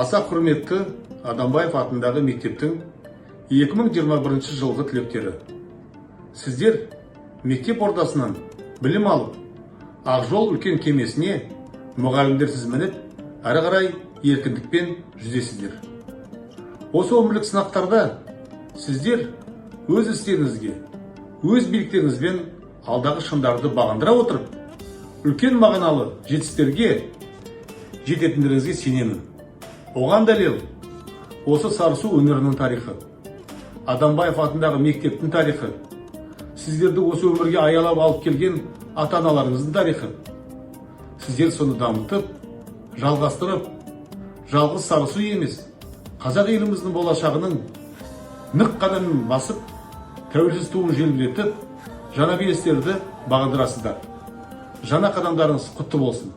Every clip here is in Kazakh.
Аса құрметті Адамбаев атындағы мектептің 2021 жылғы түлектері. Сіздер мектеп ордасынан білім алып, Ақжол үлкен кемесіне мұғалімдерсіз мініп, әрі қарай еркіндікпен жүзесіздер. Осы өмірлік сынақтарда сіздер өз істеріңізге, өз биіктігіңізбен алдағы шыңдарды бағындыра отырып, үлкен мағыналы жетістіктерге жететіндеріңізге сенемін. Оған дәлел осы Сарысу өңірінің тарихы, Адамбаев атындағы мектептің тарихы, сіздерді осы өмірге аялап алып келген ата-аналарыңыздың тарихы. Сіздер соны дамытып, жалғастырып, жалғыз Сарысу емес, қазақ еліміздің болашағының нық қадамын басып, тәуелсіз туын желбіретіп, жаңа белестерді бағындырасыздар. Жаңа қадамдарыңыз құтты болсын.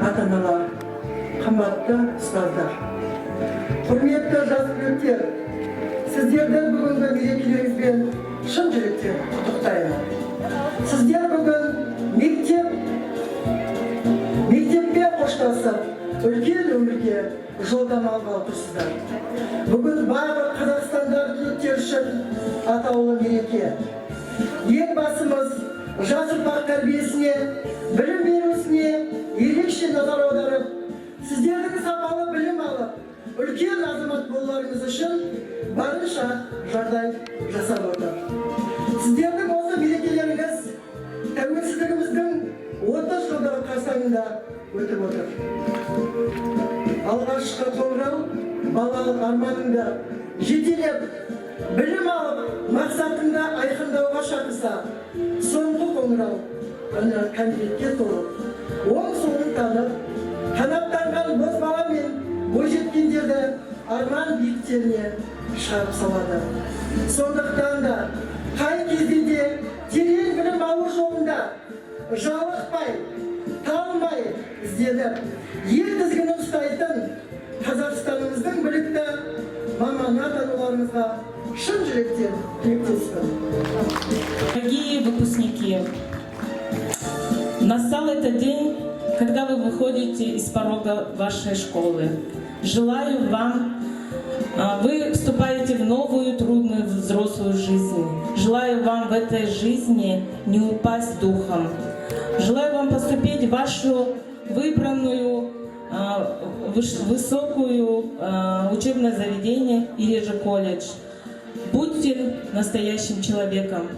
Ата-аналар, қымбатты ұстаздар, құрметті жас түлектер, сіздерді бүгінгі мерекелеріңізбен шын жүректен құттықтаймын. Сіздер бүгін мектеппен қоштасып, үлкен өмірге жолдама алғалы тұрсыздар. Бүгін барлық қазақстандық түлектер үшін атаулы мереке. Елбасымыз жас ұрпақ тәрбиесіне, білім берусіне ерекше назар аударып, сіздердің сапалы білім алып, үлкен азамат болуларыңыз үшін барынша жағдай жасап отыр. аясында өтіп отыр. Алғашқы қоңырау балалық арманыңды жетелеп, білім алып, мақсатыңды айқындауға шақырса, соңғы қоңырау үні кәмелетке толып, оң солын танып, қанаттанған бозбала мен бойжеткендерді арман биіктеріне шығарып салады. Сондықтан да қай кезде де терең білім алу жолында жалықпай, талмай ізденіп, ел тізгінін ұстайтын Қазақстанымыздың білікті маман-атауларымызға шын жүректен тілектеспін. Дорогие выпускники, настал этот день, когда вы выходите из порога вашей школы. Желаю вам, вы вступаете в новую трудную взрослую жизнь. Желаю вам в этой жизни не упасть духом. Желаю вам поступить в вашу выбранную высокую учебное заведение или же колледж. Будьте настоящим человеком,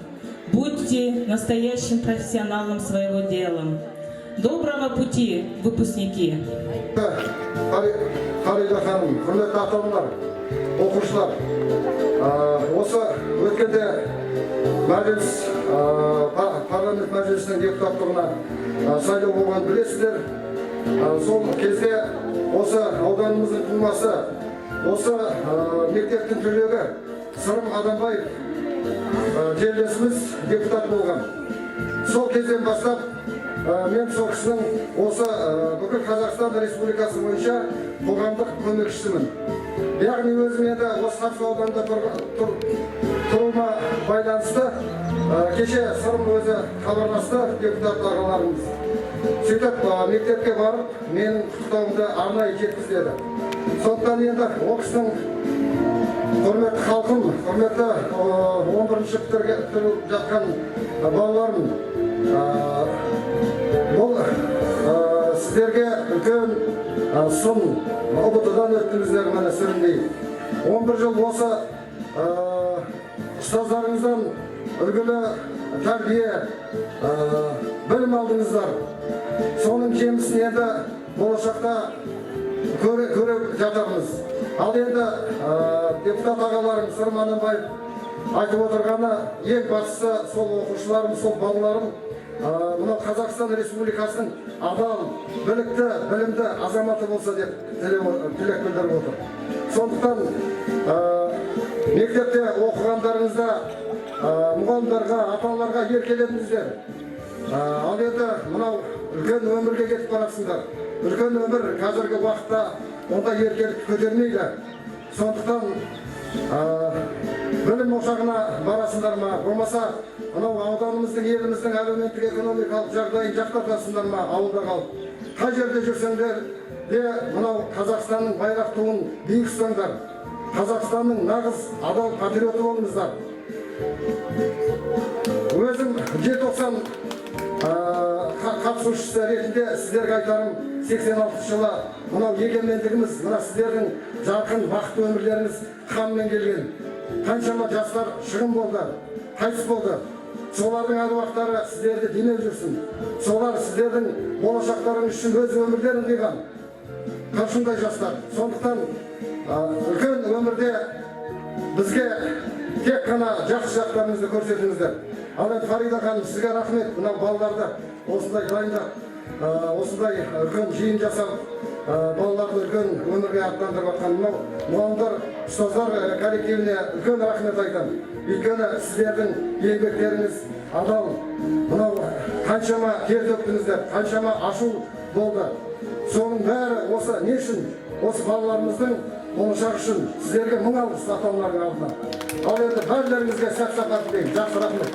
будьте настоящим профессионалом своего дела. Доброго пути, выпускники! Фарида ханым, құрметті ата-аналар, оқушылар, осы өткенде мәжіліс, парламент мәжілісінің депутаттығына сайлау болған білесіздер. Сол кезде осы ауданымыздың тумасы, осы мектептің түлегі Сырым Адамбаев жерлесіміз депутат болған. Сол кезден бастап мен сол кісінің осы бүкіл Қазақстан Республикасы бойынша қоғамдық көмекшісімін. Яғни өзім енді осы Қарсы ауданында тұруыма байланысты кеше Сырым өзі хабарласты депутат ағаларымыз. Сөйтіп мектепке барып, менің құттықтауымды арнайы жеткізді. Сондықтан енді ол кісінің құрметті халқым, құрметті 11-ші бітіріп жатқан балаларым, бұл сіздерге үлкен сын, ұбытыдан өттіңіздер мені сүріндей. 11 жыл осы ұстаздарыңыздан үлгілі тәрбие, білім алдыңыздар. Соның жемісін енді болашақта көріп жатармыз. Ал енді депутат ағаларым Сырым Адамбаев айтып отырғаны ең бастысы сол оқушыларым, сол балаларым мынау Қазақстан Республикасының адал, білікті, білімді азаматы болса деп тілек білдіріп отыр. Сондықтан мектепте оқығандарыңызда мұғалімдерге, ата-аналарға еркелетіңіздер. Ал енді мынау үлкен өмірге кетіп барасыңдар. Үлкен өмір қазіргі уақытта онда еркелік көтермейді. Сондықтан білім ошағына барасыңдар ма, болмаса мынау ауданымыздың, еліміздің әлеуметтік экономикалық жағдайын жақсартасыңдар ма, ауылда қалып. Қай жерде жүрсеңдер де мынау Қазақстанның байрақ туын биік ұстаңдар. Қазақстанның нағыз адал патриоты болыңыздар. Өзім желтоқсан қатысушысы ретінде сіздерге айтарым, 86 жылы мынау егемендігіміз, мына сіздердің жарқын бақытты өмірлеріңіз қанмен келген. Қаншама жастар шығын болды, қайтыс болды. Солардың аруақтары сіздерді демеп жүрсін. Солар сіздердің болашақтарыңыз үшін өз өмірлерін қиған. Қашындай жастар. Сондықтан үлкен өмірде бізге тек қана жақсы жақтарыңызды көрсетіңіздер. Ал енді Фарида ханым, сізге рахмет, мынау балаларды осындай дайындап, осындай үлкен жиын жасап, балаларды үлкен өмірге аттандырып жатқан мынау мұғалімдер, ұстаздар коллективіне үлкен рахмет айтамын. Өйткені сіздердің еңбектеріңіз адал, мынау қаншама тер төктіңіздер, қаншама ашу болды. Соның бәрі осы не үшін? Осы балаларымыздың болашағы үшін сіздерге мың алғыс ата-аналардың алдына. Ал енді бәрілеріңізге сәт-сапар тілеймін. Жақсы, рахмет.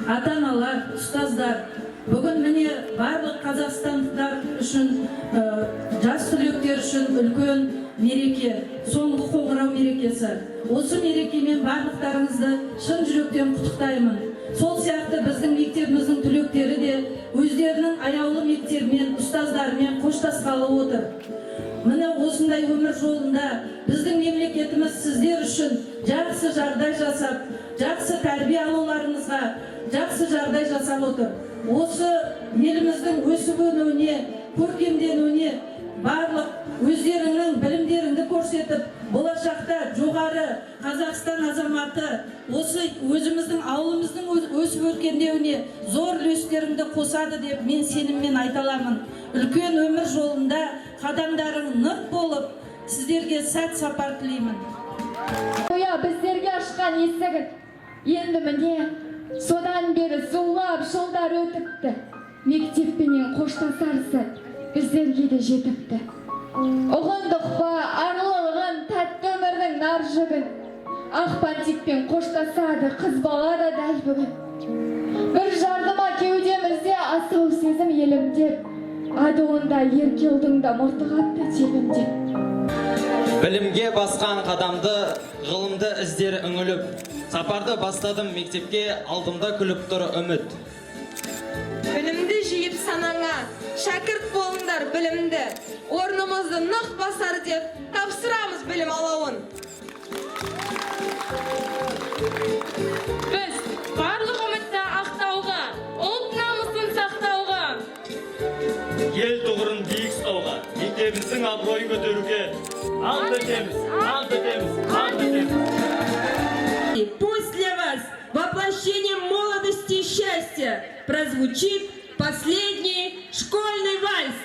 ата-аналар, ұстаздар, бүгін міне барлық қазақстандықтар үшін, жас түлектер үшін үлкен мереке, соңғы қоңырау мерекесі. Осы мерекемен барлықтарыңызды шын жүректен құттықтаймын. Сол сияқты біздің мектебіміздің түлектері де өздерінің аяулы мектебімен, ұстаздарымен қоштасқалы отыр. Міне осындай өмір жолында біздің мемлекетіміз сіздер үшін жақсы жағдай жасап, жақсы тәрбие алуларыңызға жақсы жағдай жасап отыр. Осы еліміздің өсіп-өнуіне, көркемденуіне барлық өздеріңнің білімдеріңді көрсетіп, болашақта жоғары Қазақстан азаматы осы өзіміздің ауылымыздың өсіп-өркендеуіне зор үлестеріңді қосады деп мен сеніммен айта аламын. Үлкен өмір жолында қадамдарың нық болып, сіздерге сәт сапар тілеймін. Біздерге ашқан есігін енді міне содан бері зулап жылдар өтіпті. Мектеппенен қоштасар сәт біздерге де жетіпті. Ұғындық ба арлылығын, тәтті өмірдің нар жүгін, ақ бантикпен қоштасады қыз бала да дәл бүгін. Бір жардыма кеудемізде асау сезім елімдеп, адуында еркелдің да мұрты қатты тебімдеп. Білімге басқан қадамды, ғылымды іздері үңіліп, сапарды бастадым мектепке, алдымда күліп тұр үміт. Білімді жиып санаңа, шәкірт болыңдар білімді, орнымызды нық басар деп тапсырамыз білім алауын. Біз барлық үмітті ақтауға, ұлт намысын сақтауға, ел тұғырын биік ұстауға, мектебіміздің абыройын көтеруге ант етеміз, ант етеміз, ант етеміз. Пусть для вас воплощением молодости и счастья прозвучит последний школьный вальс.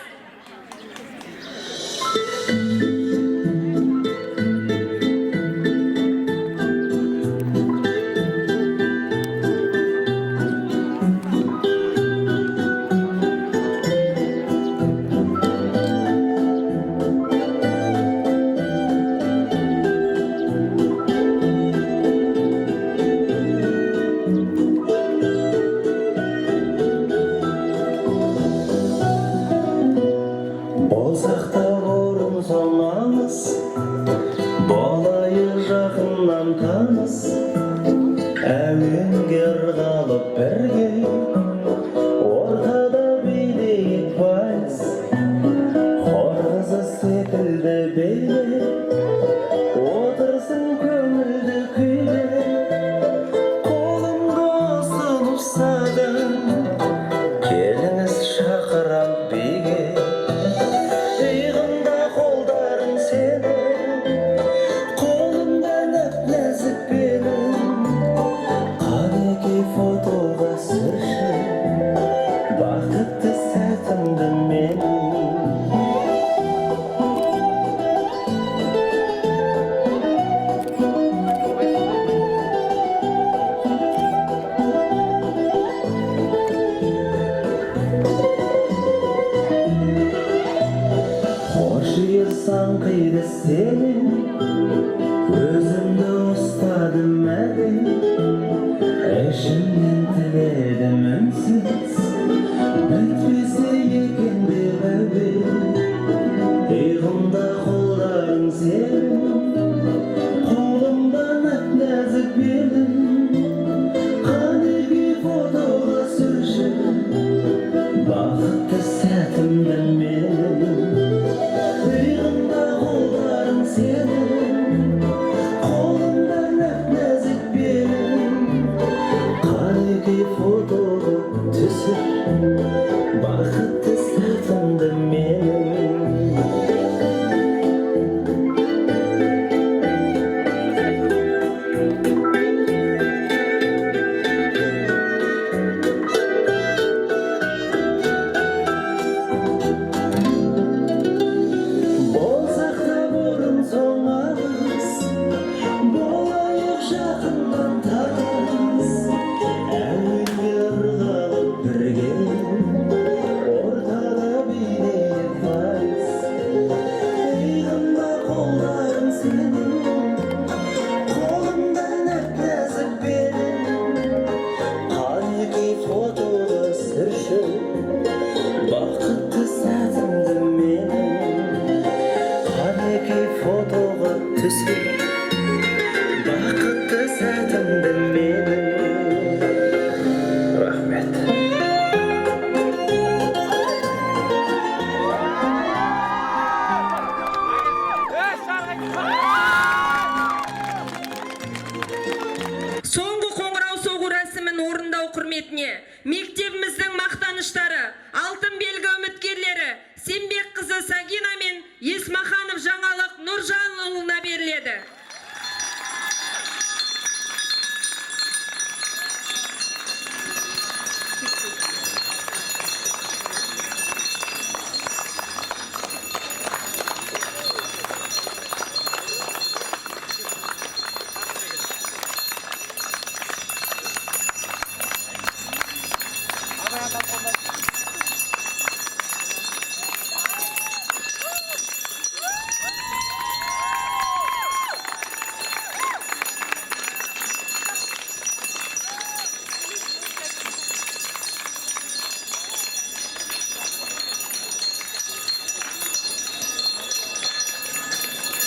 Seni өзге бақытты сәтімді менің. Рахмет. Соңғы қоңырау соғу рәсімін орындау құрметіне мектебіміздің мақтаныштары, алтын белгі үміткерлері Сембек қызы Сагина мен Есмаханов Жаңалық Нұржанұлына беріледі.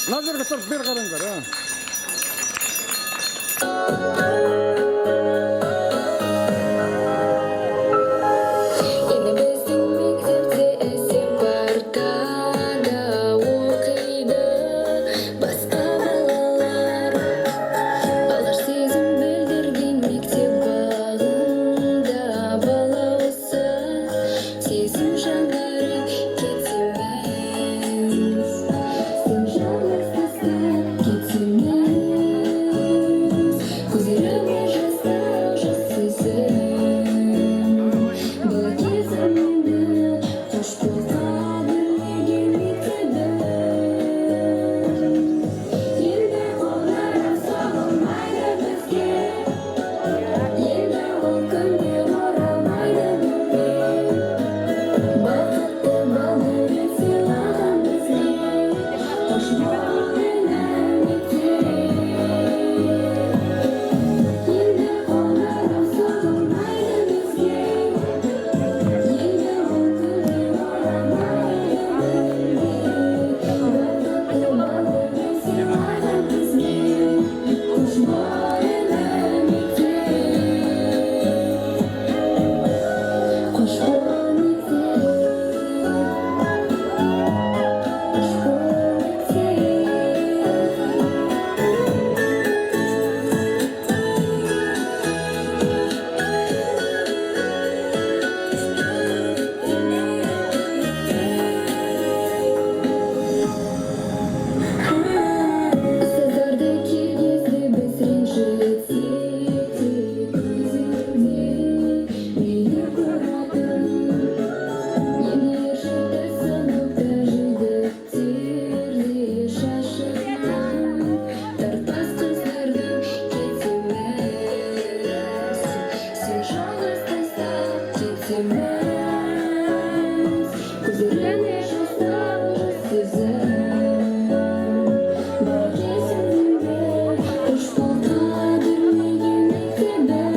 Мына жерге тұрып бер қараңдар, Енді біздің мектепте әсем паркада оқиды басқа балалар. Алғаш сезім білдірген мектеп бағында балауса сезім жаңарып кетеміз. Сен жалғыз тастап кетеміз. Көздеріме жастық жас сезім. Бала кезімді қош болса білмеген мектебім. Енді қолдарым соғылмайды бізге. Енді ол күндер оралмайды бізге. Бақытты балды сыйлаған бізге. Қош болыңдар мектеп. Енді қолдарым соғылмайды бізге. Енді ол күндер оралмайды бізге. Бақытты балды сыйлаған бізге. Қош болыңдар мектеп. Қош бол мектеп. Қош бол Ұстаздарды келгізді біз ренжітсек те көзіңде мені көретін. Емер шықты сыныпта жігіттерде шашынан тартпас қыздардың кетеміз. Сен жалғыз тастап кетеміз. Көздеріне жастық жас сезім. Бала кезімде қош бол қадірлеген мектебім.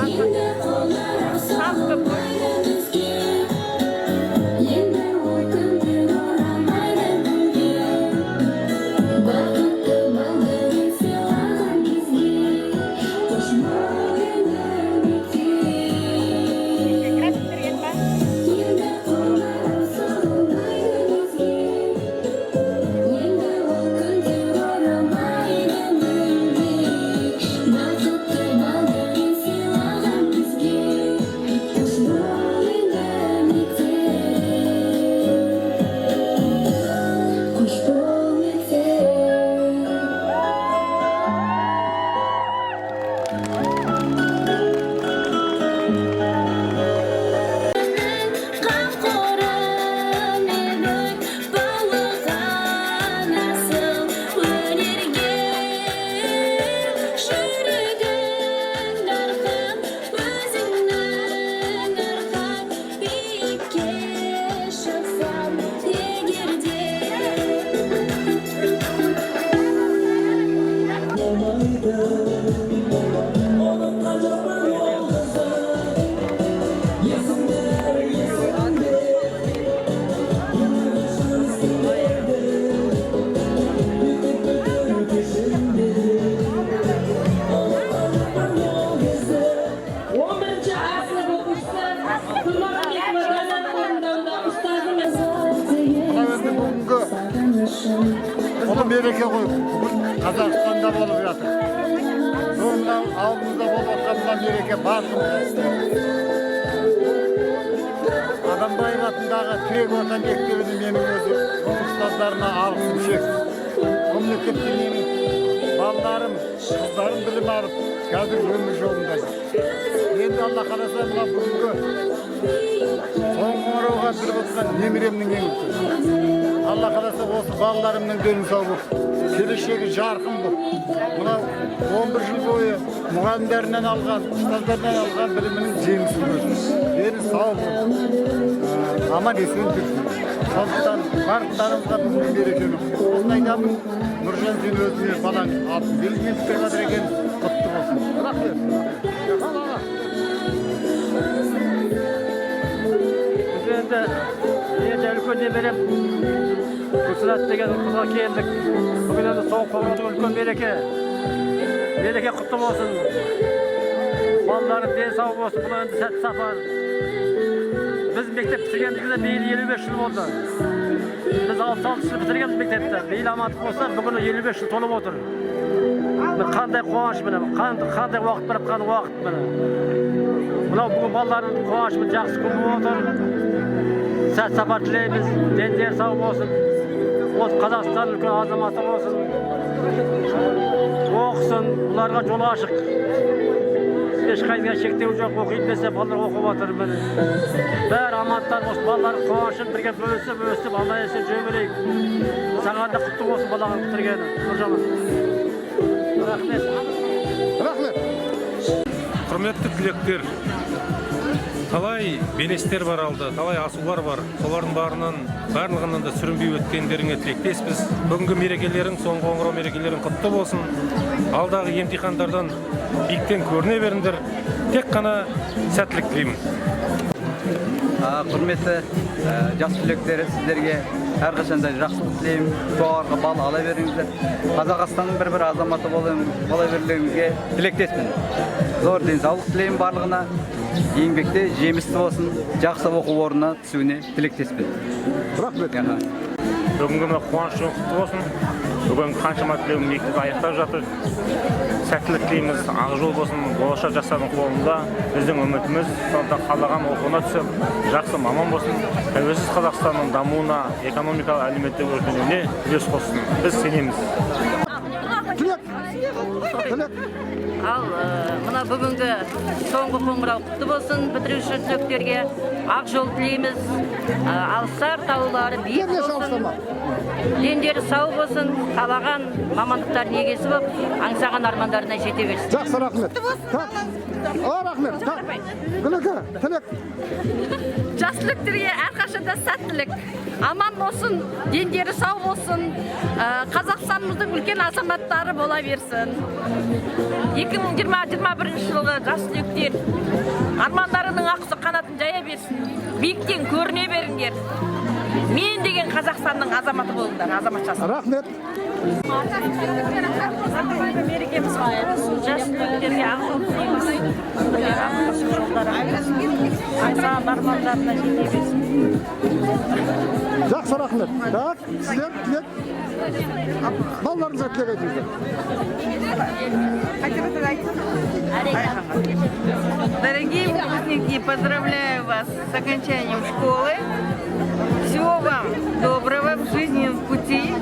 Енді қолдарым соғылмайды бізге. Енді ол күндер оралмайды бізге. Бақытты балды сыйлаған бізге. Қош болыңдар мектеп. Енді қолдарым соғылмайды бізге. Енді ол күндер оралмайды бізге. Бақытты балды сыйлаған бізге. Қош болыңдар мектеп. Қош бол мектеп. Қамқорым едің балаған асыл өнерге. Жүрегің дархан, өзіңнің арқан. Биікке шықсам егерде. мереке ғой. Бүгін Қазақстанда болып жатыр. Сонда алдымызда болып отқан мына мереке барлығымыз. Адамбаев атындағы Тірек орта мектебінің менің өзі ұстаздарына алғысым шексіз. Бұл мектепте менің балаларым, қыздарым білім алып, қазір өмір жолында. Енді Алла қаласа мына бүгінгі соңғы қоңырауға біліп отқан немеремнің ең үлкені. Алла қаласа осы балаларымның дені сау болып, келешегі жарқын болып, мынау 11 жыл бойы мұғалімдерінен алған, ұстаздарынан алған білімінің жемісін көрсін. Дені сау болып, аман есен жүрсін. Сондықтан барлықтарыңызға бүгінгі мерекені құттықтаймын. Айтамын, Нұржан, сен өзіңе балаң 60 мектепке жатыр екен, құтты болсын. Рахмет. Енді үлкен немерем Күсірат деген қызға келдік. Бүгін енді соңғы қоңыраудың үлкен мереке. Мереке құтты болсын. Балаларым денсаулық болсын. Бұл енді сәтті сапар. Біз мектеп бітіргендігімізде биыл 55 жыл болды. Біз 66 жыл бітіргенбіз мектепті. Биыл амандық болса, бүгін 55 жыл толып отыр. Қандай қуаныш міне, қандай уақыт барып қандай уақыт міне. Мынау бүгін балалардың қуанышын жақсы көріп отыр. Сәт сапар тілейміз, дендері сау болсын. Осы Қазақстан үлкен азаматы болсын. Оқысын, бұларға жол ашық. Ешқайда шектеу жоқ, оқиды десе балалар оқып отыр міне. Бәрі амандықтар болсын, балалардың қуанышын бірге бөлісіп, Алла есен жүре берейік. Саған да құтты болсын балағын бітіргені. Нұржаман. Рахмет. Рахмет. Құрметті түлектер, талай белестер бар алды, талай асулар бар. Солардың барлығынан да сүрінбей өткендеріңе тілектеспіз. Бүгінгі мерекелерің, соңғы қоңырау мерекелерің құтты болсын. Алдағы емтихандардан биіктен көріне беріңдер. Тек қана сәттілік тілеймін. Құрметті жас түлектері, сіздерге әрқашанда жақсылық тілеймін. Жоғарғы бал ала беріңіздер. Қазақстанның бір азаматы бола берлеріңізге тілектеспін. Зор денсаулық тілеймін барлығына. Еңбекте жемісті болсын, жақсы оқу орнына түсуіне тілектеспін. Рахмет. Бүгінгі қуаныш құтты болсын. Бүгін қаншама тілеуім мектеп аяқтап жатыр. Сәттілік тілейміз, ақ жол болсын, болашақ жастардың қолында. Біздің үмітіміз сонда қалаған оқуына түсіп, жақсы маман болсын. Тәуелсіз Қазақстанның дамуына, экономикалық әлеуметтік өркендеуіне үлес қоссын. Біз сенеміз. Ал мына бүгінгі соңғы қоңырау құтты болсын, бітіруші түлектерге ақ жол тілейміз. Алыстар таулары биік болсын. Дендері сау болсын, қалаған мамандықтарын егесі болып, аңсаған армандарына жете берсін. Жақсы, рахмет. Рахмет. Тілек. Жас түлектерге әрқашанда сәттілік. Аман болсын, дендері сау болсын, Қазақстанымыздың үлкен азаматтары бола берсін. 2020-21 жылғы жас түлектер армандарының ақысы қанатын жая берсін. Биіктен көріне беріңдер. Мен деген Қазақстанның азаматы болыңдар, азаматшасы. Рахмет. Мерекеміз жас түлектерге ақ жол тілейміз. Аңсаған армандарына жете берсін. Жақсы, рахмет. Так, сіздер тілек. Балаларыңызға тілек айтыңыздар. Дорогие выпускники, поздравляю вас с окончанием школы. Всего вам доброго в жизненном пути,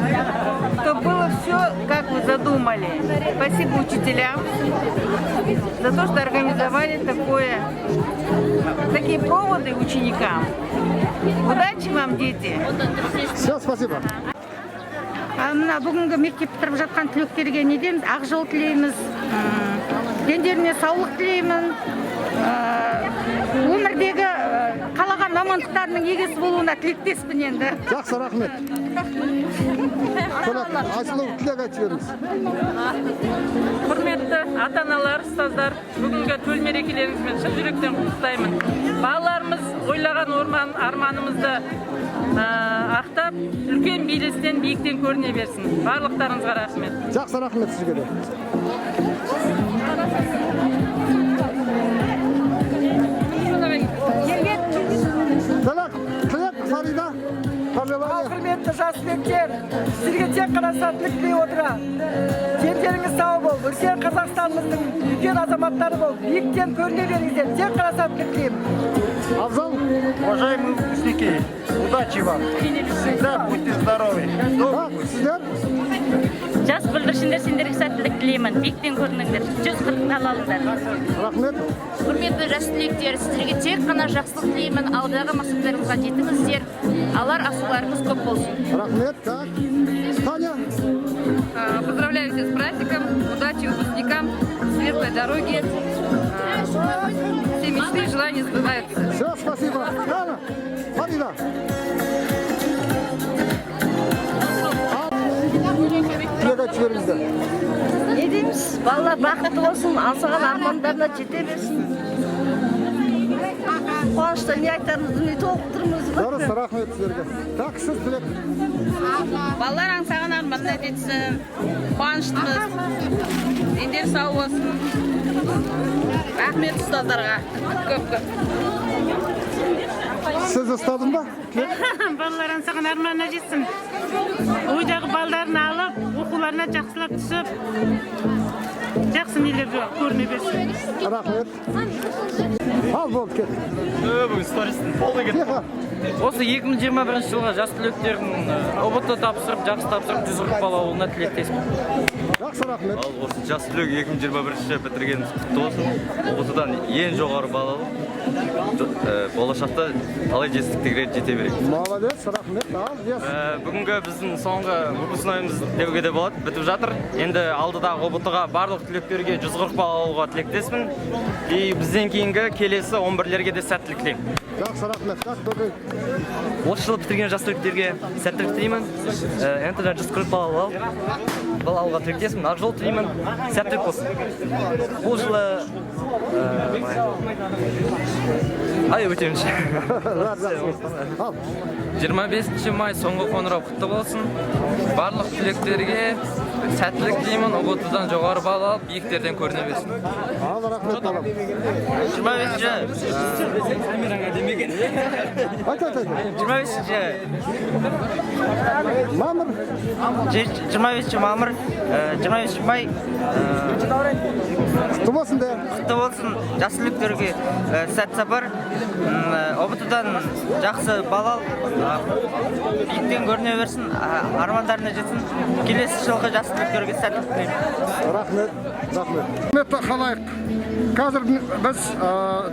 чтобы было все, как вы задумали. Спасибо учителям за то, что организовали такие проводы ученикам. Удачи вам, дети! Все, спасибо. Мына бүгінгі мектеп бітіріп жатқан түлектерге не дейміз? Ақ жол тілейміз, дендеріне саулық тілеймін, өмірдегі қалаған мамандықтарының егесі болуына тілектеспін енді. Жақсы, рахмет. Айсұлу, тілек айтып беріңіз. Құрметті ата-аналар, ұстаздар, бүгінгі төл мерекелеріңізбен шын жүректен құттықтаймын. Балаларымыз ойлаған арманымызды ақтап, үлкен белестен, биіктен көріне берсін. Барлықтарыңызға рахмет. Жақсы, рахмет сізге де. Тілек, Фарида, пожалуйста. Ал құрметті жас түлектер, сізге тек қана сәттілік тілей отыра. Дендеріңіз сау бол, үлкен Қазақстанымыздың үлкен азаматтары бол, биіктен көріне беріңіздер, тек қана сәттілік тілеймін. Абзал, уважаемые выпускники, удачи вам. Всегда будьте здоровы. Сіздер? Жас бүлдіршіндер сендерге сәттілік тілеймін. Биіктен көрініңдер. 140 алыңдар. Рахмет. Құрметті жас түлектер, сіздерге тек қана жақсылық тілеймін. Алдағы мақсаттарыңызға жетіңіздер. Алар асуларыңыз көп болсын. Рахмет. Так. Таня. Поздравляю всех с праздником, удачи выпускникам, светлой дороги, все мечты и желания сбываются. Все, спасибо. Таня. Фарида. Не дейміз? Балалар бақытты болсын, аңсаған армандарына жете берсін. Қуанышта не айтарымызды не толықтырмыз. Дұрыс, рахмет сіздерге. Так, сіз тілек. Балалар аңсаған арманына жетсін. Қуаныштымыз. Дендер сау болсын. Рахмет ұстаздарға. Көп-көп. Сіз ұстадың ба? Балалар аңсаған арманына жетсін. Ойдағы балдарын алып, оқуларына жақсылап түсіп, жақсы нелерді көріне берсін. Рахмет. Ал болып кет. Бүгін стористің полы кетті. Осы 2021 жылға жас түлектердің ұбт тапсырып, жақсы тапсырып, 140 бала ауылына тілектеспін. Жақсы, рахмет. Ал осы жас түлек 2021 бітіргеніміз құтты болсын. ұбт-дан ең жоғары балалы. Болашақта талай жетістіктерге жете берейік. Молодец, рахмет. Ал, ес. Бүгінгі біздің соңғы выпускнойымыз деуге де болады, бітіп жатыр. Енді алдыдағы ұбт-ға барлық түлектерге 140 бала алуға тілектеспін. И бізден кейінгі келесі 11-лерге де сәттілік тілеймін. Жақсы, рахмет. Так, бүгін. Осы жылы бітірген жас түлектерге сәттілік тілеймін. Енді 140 бала алуға тілектеспін. Ақ жол тілеймін. Сәттілік болсын. Бұл жылы ай өтемінші. 25 май соңғы қоңырау құтты болсын. Барлық түлектерге сәттілік тілеймін. ұбт-дан жоғары бала алып, биіктерден көріне берсін. Ал, рахмет балам. 25 мамыр, 25 май Құтты болсын де. құтты болсын. Жас түлектерге сәт сапар. ұбт-дан жақсы бала алып, биіктен көріне берсін, армандарына жетсін. Келесі жылғы жас түлектерге сәттілік тілеймін. Рахмет. Құрметті халайық. Қазір біз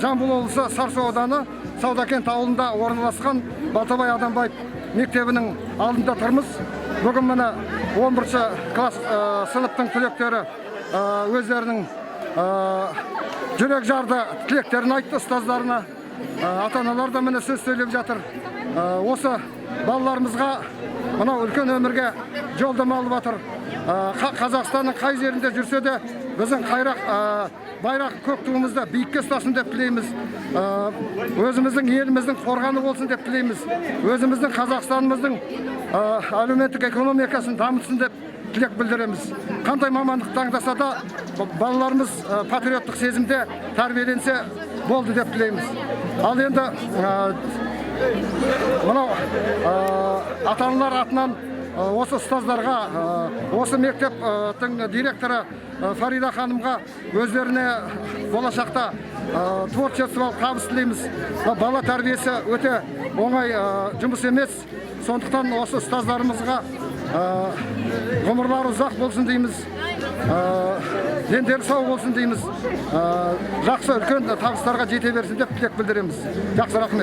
Жамбыл облысы Сарысу ауданы Саудакент ауылында орналасқан Балтабай Адамбаев мектебінің алдында тұрмыз. Бүгін міне 11-ші класс сыныптың түлектері өздерінің жүрек жарды тілектерін айтты ұстаздарына. Ата-аналар да міне сөз сөйлеп жатыр. Осы балаларымызға мынау үлкен өмірге жолдама алып жатыр. Қазақстанның қай жерінде жүрсе де біздің байрақ көк туымызды биікке ұстасын деп тілейміз. Өзіміздің еліміздің қорғаны болсын деп тілейміз. Өзіміздің Қазақстанымыздың әлеуметтік экономикасын дамытсын деп тілек білдіреміз. Қандай мамандық таңдаса да балаларымыз патриоттық сезімде тәрбиеленсе болды деп тілейміз. Ал енді мынау ата-аналар атынан осы ұстаздарға, осы мектептің директоры Фарида ханымға өздеріне болашақта творчестволық табыс тілейміз. Бала тәрбиесі өте оңай жұмыс емес. Сондықтан осы ұстаздарымызға ғұмырлары ұзақ болсын дейміз. Дендері сау болсын дейміз. Жақсы үлкен табыстарға жете берсін деп тілек білдіреміз. Жақсы, рахмет.